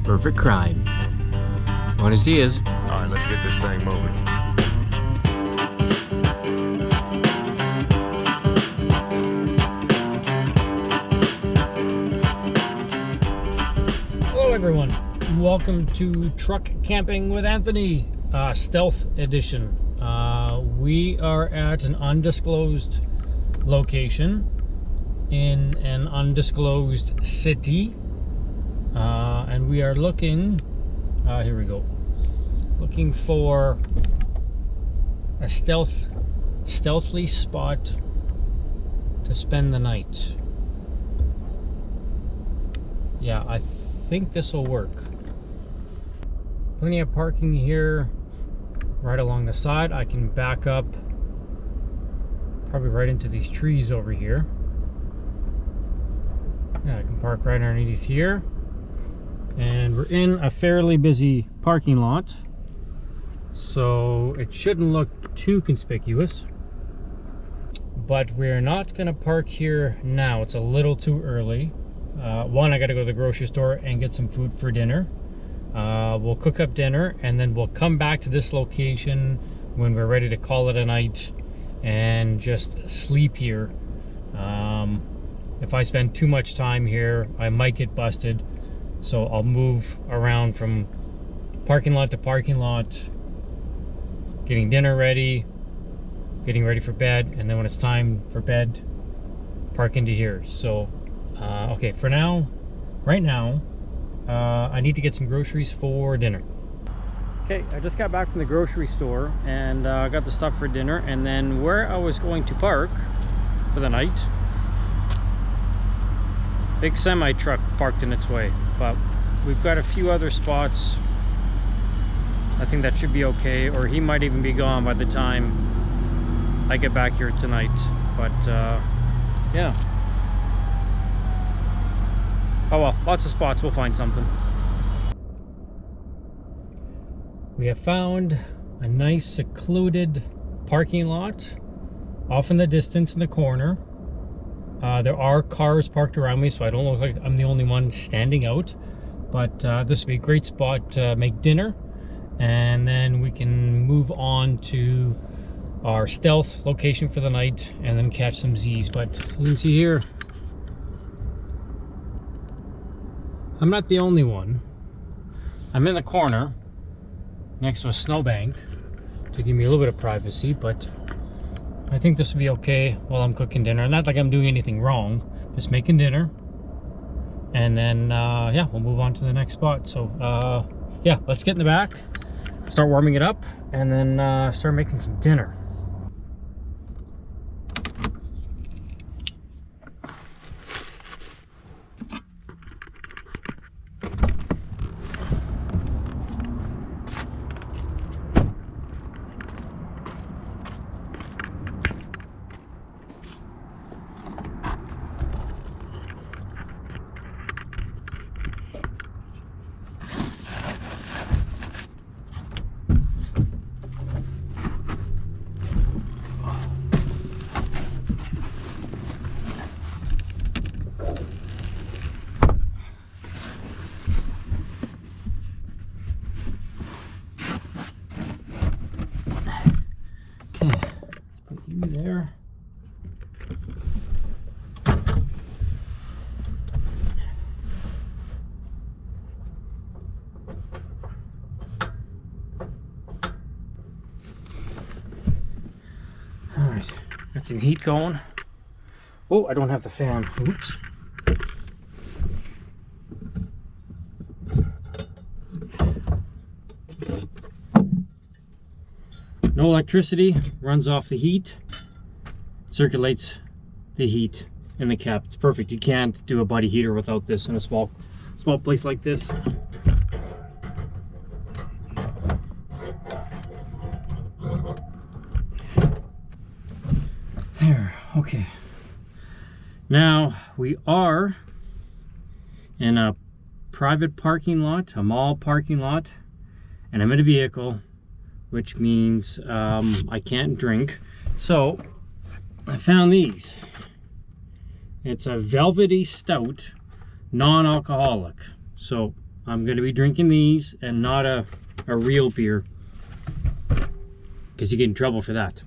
Perfect crime. Buenos dias. Alright, let's get this thing moving. Hello everyone, welcome to Truck Camping with Anthony, Stealth Edition. We are at an undisclosed location in an undisclosed city, and we are looking, here we go, looking for a stealthy spot to spend the night. Yeah, I think this will work. Plenty of parking here right along the side. I can back up probably right into these trees over here. Yeah, I can park right underneath here. And we're in a fairly busy parking lot, so it shouldn't look too conspicuous. But we're not gonna park here now. It's a little too early. One, I gotta go to the grocery store and get some food for dinner. We'll cook up dinner and then we'll come back to this location when we're ready to call it a night and just sleep here. If I spend too much time here, I might get busted. So I'll move around from parking lot to parking lot, getting dinner ready, getting ready for bed, and then when it's time for bed, park into here. So okay, for now, right now, I need to get some groceries for dinner. Okay, I just got back from the grocery store and got the stuff for dinner, and then where I was going to park for the night, big semi truck parked in its way, but we've got a few other spots. I think that should be okay, or he might even be gone by the time I get back here tonight. But yeah. Oh well, lots of spots, we'll find something. We have found a nice secluded parking lot off in the distance in the corner. There are cars parked around me, so I don't look like I'm the only one standing out. But this would be a great spot to make dinner, and then we can move on to our stealth location for the night and then catch some Z's. But you can see here, I'm not the only one. I'm in the corner next to a snowbank to give me a little bit of privacy, but I think this will be okay while I'm cooking dinner. Not like I'm doing anything wrong, just making dinner. And then, yeah, we'll move on to the next spot. So, yeah, let's get in the back, start warming it up, and then start making some dinner. There. All right, got some heat going. Oh, I don't have the fan. Oops. No electricity, runs off the heat, circulates the heat in the cap. It's perfect. You can't do a body heater without this in a small place like this. There, okay. Now we are in a private parking lot, a mall parking lot, and I'm in a vehicle, which means I can't drink. So I found these. It's a velvety stout, non-alcoholic. So I'm going to be drinking these and not a real beer, because you get in trouble for that.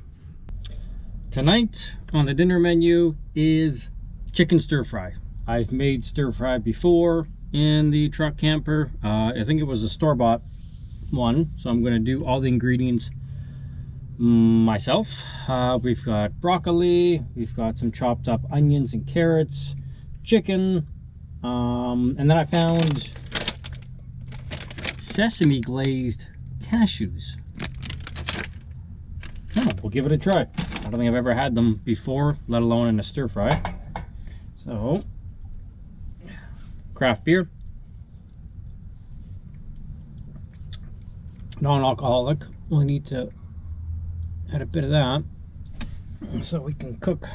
Tonight on the dinner menu is chicken stir fry. I've made stir fry before in the truck camper. I think it was a store-bought one, so I'm going to do all the ingredients myself. We've got broccoli, we've got some chopped up onions and carrots, chicken, and then I found sesame glazed cashews. Oh, we'll give it a try. I don't think I've ever had them before, let alone in a stir fry. So, craft beer, non-alcoholic. We'll need to add a bit of that so we can cook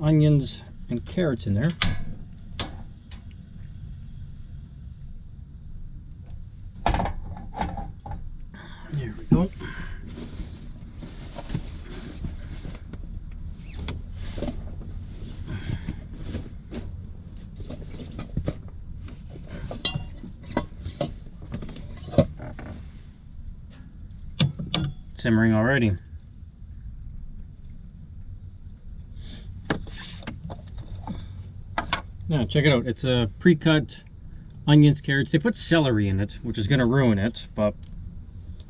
onions and carrots in there. There we go. Simmering already. Now check it out. It's a pre-cut onions, carrots. They put celery in it, which is going to ruin it, but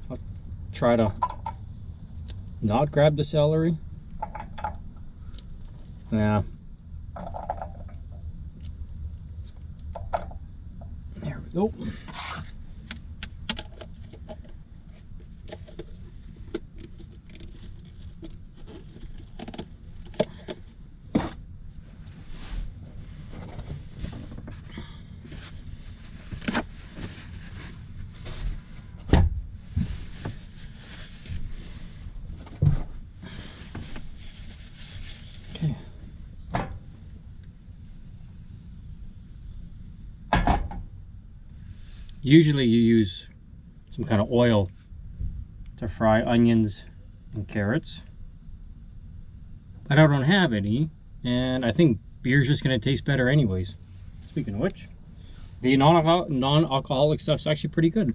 I'll try to not grab the celery. Yeah. There we go. Usually you use some kind of oil to fry onions and carrots, but I don't have any, and I think beer's just going to taste better anyways. Speaking of which, the non-alcoholic stuff's actually pretty good.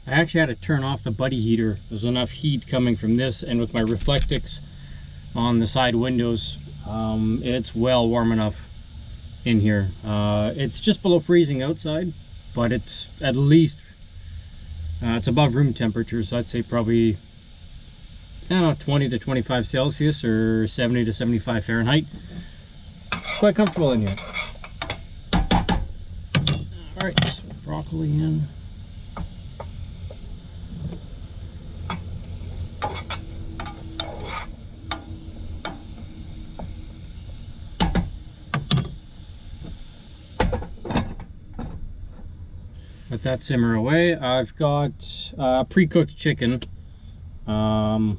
I actually had to turn off the buddy heater. There's enough heat coming from this, and with my Reflectix on the side windows, it's well warm enough in here. It's just below freezing outside, but it's at least it's above room temperature, so I'd say probably, I don't know, 20 to 25 Celsius or 70 to 75 Fahrenheit. Quite comfortable in here. All right, so broccoli in. Let that simmer away. I've got pre-cooked chicken, so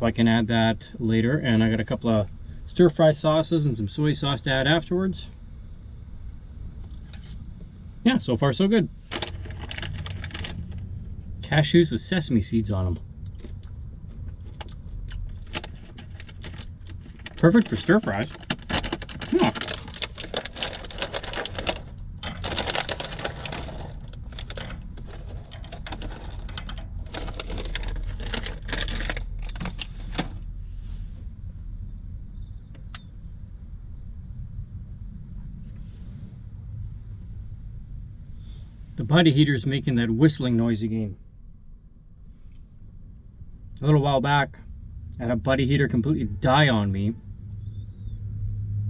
I can add that later, and I got a couple of stir-fry sauces and some soy sauce to add afterwards. Yeah, so far so good. Cashews with sesame seeds on them. Perfect for stir-fries. Yeah. The buddy heater's making that whistling noise again. A little while back, I had a buddy heater completely die on me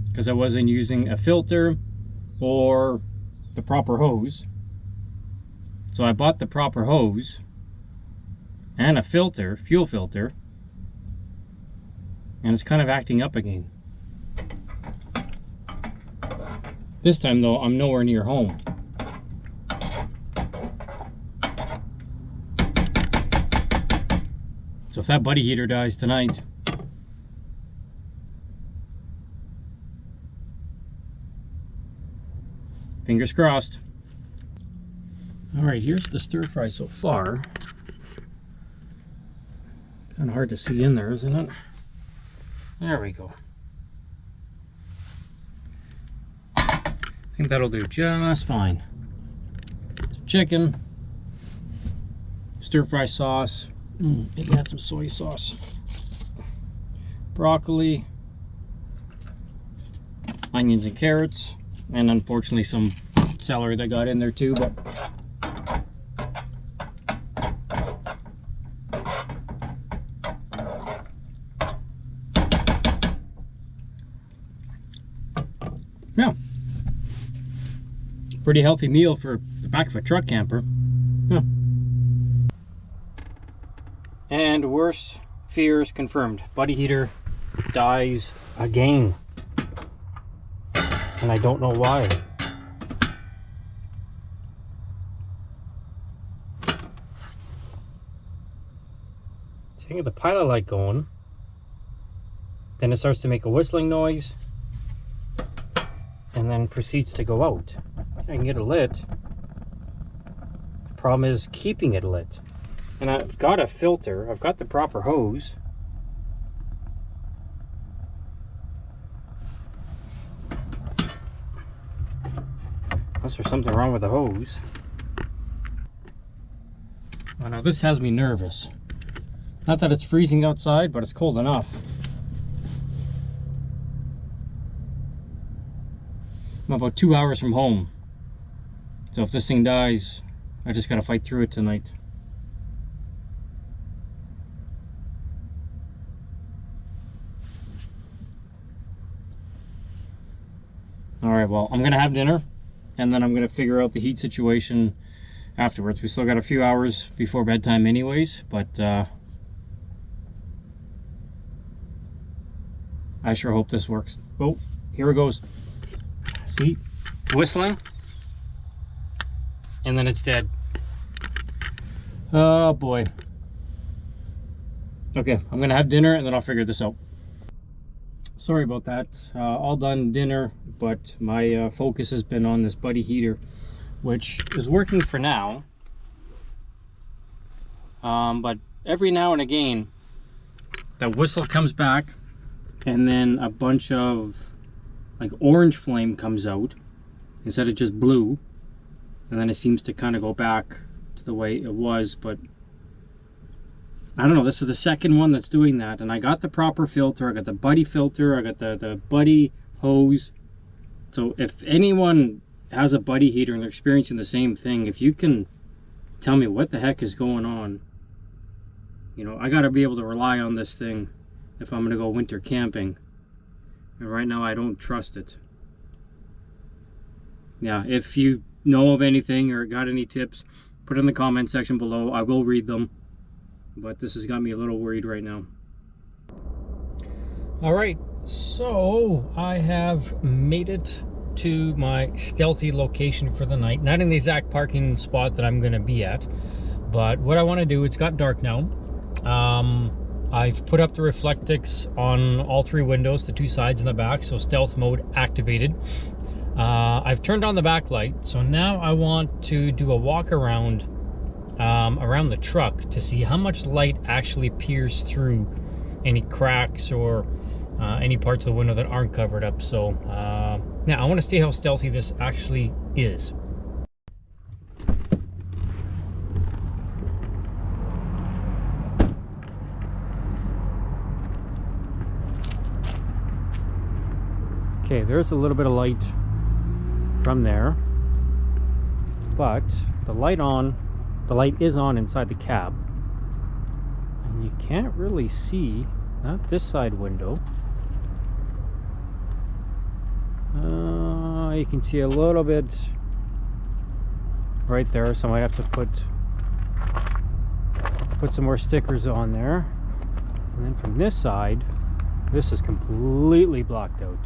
because I wasn't using a filter or the proper hose. So I bought the proper hose and a filter, fuel filter, and it's kind of acting up again. This time though, I'm nowhere near home. So if that buddy heater dies tonight, fingers crossed. All right, here's the stir fry so far. Kind of hard to see in there, isn't it? There we go. think that'll do just fine. Chicken, stir-fry sauce, maybe add some soy sauce, broccoli, onions and carrots, and unfortunately some celery that got in there too, but yeah, pretty healthy meal for the back of a truck camper. Yeah. And worst fears confirmed. Buddy heater dies again. And I don't know why. So I get the pilot light going. Then it starts to make a whistling noise. And then proceeds to go out. I can get it lit. The problem is keeping it lit. And I've got a filter. I've got the proper hose. Unless there's something wrong with the hose. Oh, now this has me nervous. Not that it's freezing outside, but it's cold enough. I'm about 2 hours from home. So if this thing dies, I just gotta fight through it tonight. Alright, well, I'm gonna have dinner, and then I'm gonna figure out the heat situation afterwards. We still got a few hours before bedtime anyways, but I sure hope this works. Oh, here it goes. See? Whistling. And then it's dead. Oh boy. Okay, I'm gonna have dinner and then I'll figure this out. Sorry about that. All done dinner, but my focus has been on this buddy heater, which is working for now. But every now and again, the whistle comes back and then a bunch of like orange flame comes out instead of just blue, and then it seems to kind of go back to the way it was. But I don't know, this is the second one that's doing that, and I got the proper filter. I got the buddy filter, I got the buddy hose. So if anyone has a buddy heater and they're experiencing the same thing, if you can tell me what the heck is going on, you know, I got to be able to rely on this thing if I'm going to go winter camping. And right now I don't trust it. Yeah, if you know of anything or got any tips, put it in the comment section below. I will read them. But this has got me a little worried right now. Alright, so I have made it to my Stealthy location for the night. Not in the exact parking spot that I'm going to be at, but what I want to do, it's got dark now. I've put up the reflectix on all three windows, the two sides and the back, so stealth mode activated. I've turned on the backlight, so now I want to do a walk around around the truck to see how much light actually peers through any cracks or any parts of the window that aren't covered up. So yeah, I want to see how stealthy this actually is. Okay, there's a little bit of light from there, but the light is on inside the cab, and you can't really see, not this side window. You can see a little bit right there, so I might have to put some more stickers on there. And then from this side, this is completely blocked out.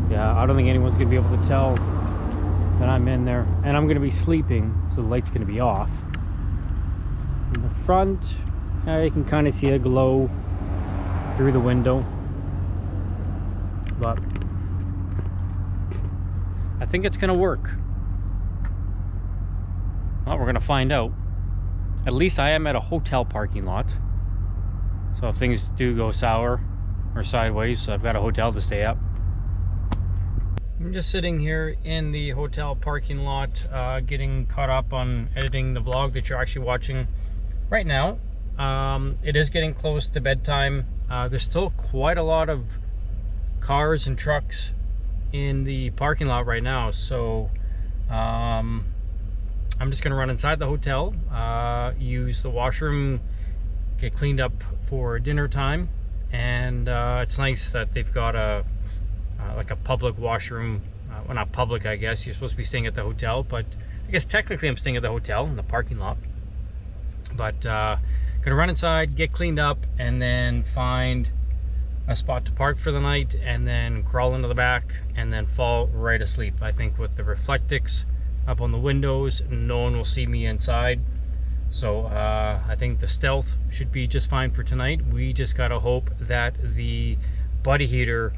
Yeah, I don't think anyone's gonna be able to tell that I'm in there, and I'm gonna be sleeping, so the light's gonna be off. In the front, you can kind of see a glow through the window, but I think it's gonna work. Well, we're gonna find out. At least I am at a hotel parking lot, So if things do go sour or sideways, so I've got a hotel to stay at. I'm just sitting here in the hotel parking lot, getting caught up on editing the vlog that you're actually watching right now. It is getting close to bedtime. There's still quite a lot of cars and trucks in the parking lot right now, so I'm just gonna run inside the hotel, use the washroom, get cleaned up for dinner time, and it's nice that they've got a like a public washroom. Well, not public, I guess. You're supposed to be staying at the hotel, but I guess technically I'm staying at the hotel in the parking lot. But gonna run inside, get cleaned up, and then find a spot to park for the night, and then crawl into the back and then fall right asleep. I think with the reflectix up on the windows, no one will see me inside. So I think the Stealth should be just fine for tonight. We just gotta hope that the buddy heater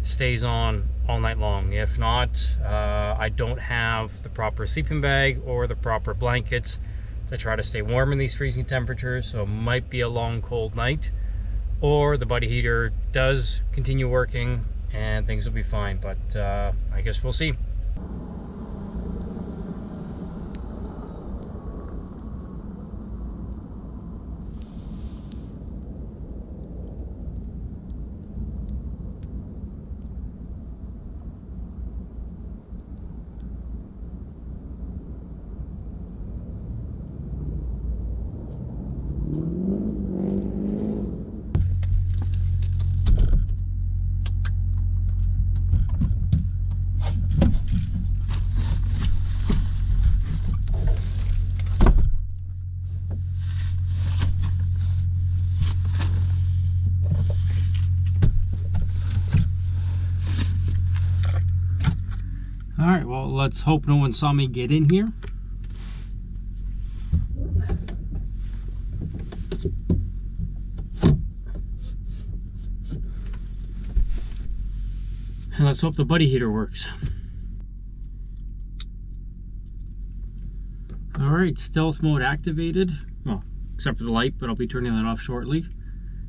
stays on all night long. If not, I don't have the proper sleeping bag or the proper blankets to try to stay warm in these freezing temperatures, so it might be a long cold night, or the buddy heater does continue working and things will be fine, but I guess we'll see. All right, well, let's hope no one saw me get in here. And let's hope the buddy heater works. All right, stealth mode activated. Well, except for the light, but I'll be turning that off shortly.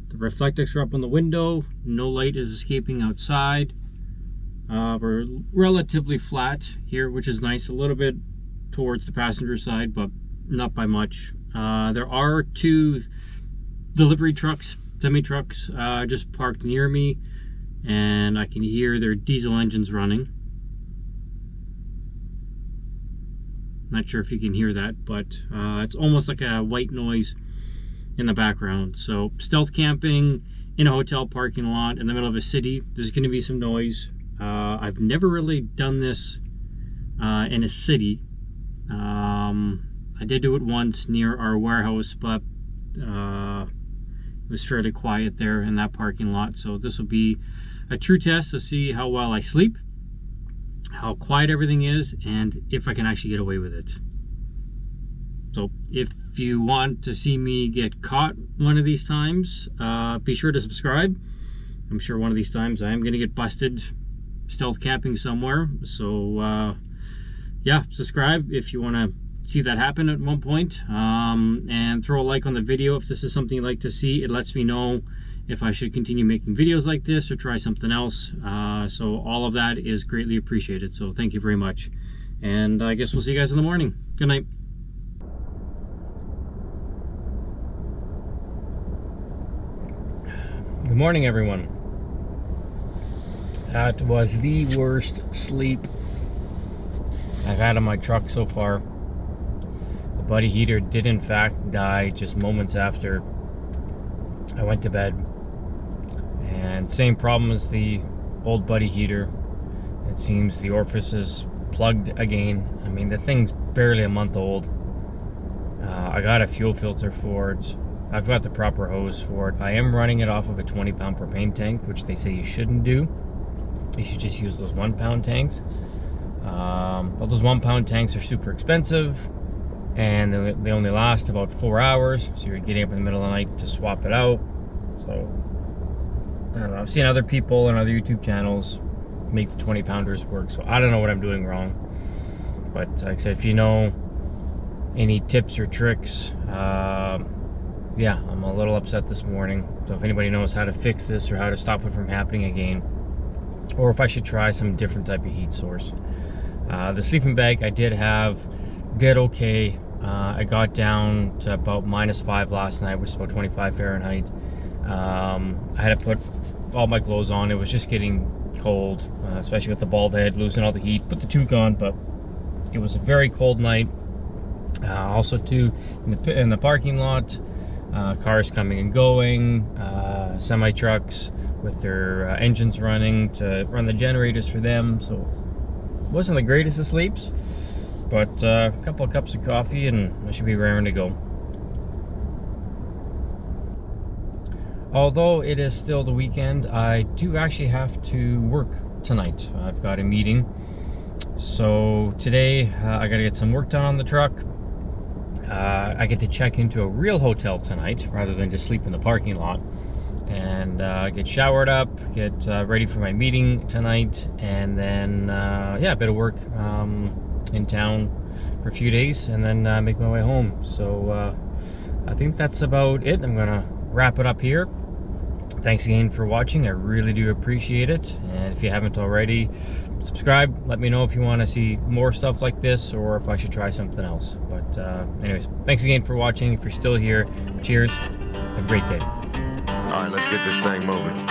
The reflectix are up on the window. No light is escaping outside. We're relatively flat here, which is nice. A little bit towards the passenger side, but not by much. There are two delivery trucks, semi-trucks, just parked near me, and I can hear their diesel engines running. Not sure if you can hear that, but it's almost like a white noise in the background. So stealth camping in a hotel parking lot in the middle of a city, there's going to be some noise. I've never really done this in a city. I did do it once near our warehouse, but it was fairly quiet there in that parking lot. So this will be a true test to see how well I sleep, how quiet everything is, and if I can actually get away with it. So if you want to see me get caught one of these times, be sure to subscribe. I'm sure one of these times I am going to get busted stealth camping somewhere. So yeah, subscribe if you want to see that happen at one point, and throw a like on the video if this is something you'd like to see. It lets me know if I should continue making videos like this or try something else. So all of that is greatly appreciated, so thank you very much, and I guess we'll see you guys in the morning. Good night. Good morning, everyone. That was the worst sleep I've had in my truck so far. The buddy heater did in fact die just moments after I went to bed. And same problem as the old buddy heater. It seems the orifice is plugged again. I mean, the thing's barely a month old. I got a fuel filter for it. I've got the proper hose for it. I am running it off of a 20-pound propane tank, which they say you shouldn't do. You should just use those 1-pound tanks. But those 1-pound tanks are super expensive, and they only last about 4 hours, so you're getting up in the middle of the night to swap it out. So I don't know, I've seen other people and other YouTube channels make the 20-pounders work, so I don't know what I'm doing wrong. But like I said, if you know any tips or tricks, yeah, I'm a little upset this morning. So if anybody knows how to fix this or how to stop it from happening again, or if I should try some different type of heat source. The sleeping bag I did okay. I got down to about -5 last night, which is about 25 Fahrenheit. I had to put all my clothes on. It was just getting cold, especially with the bald head, losing all the heat. Put the toque on, but it was a very cold night. Also too, in the parking lot, cars coming and going, semi-trucks with their engines running to run the generators for them. So it wasn't the greatest of sleeps, but a couple of cups of coffee and I should be raring to go. Although it is still the weekend, I do actually have to work tonight. I've got a meeting. So today I gotta get some work done on the truck. I get to check into a real hotel tonight rather than just sleep in the parking lot, and get showered up, get ready for my meeting tonight, and then yeah, a bit of work in town for a few days, and then make my way home. So I think that's about it. I'm gonna wrap it up here. Thanks again for watching. I really do appreciate it, and if you haven't already, subscribe. Let me know if you want to see more stuff like this or if I should try something else. But anyways, thanks again for watching. If you're still here, cheers. Have a great day. All right, let's get this thing moving.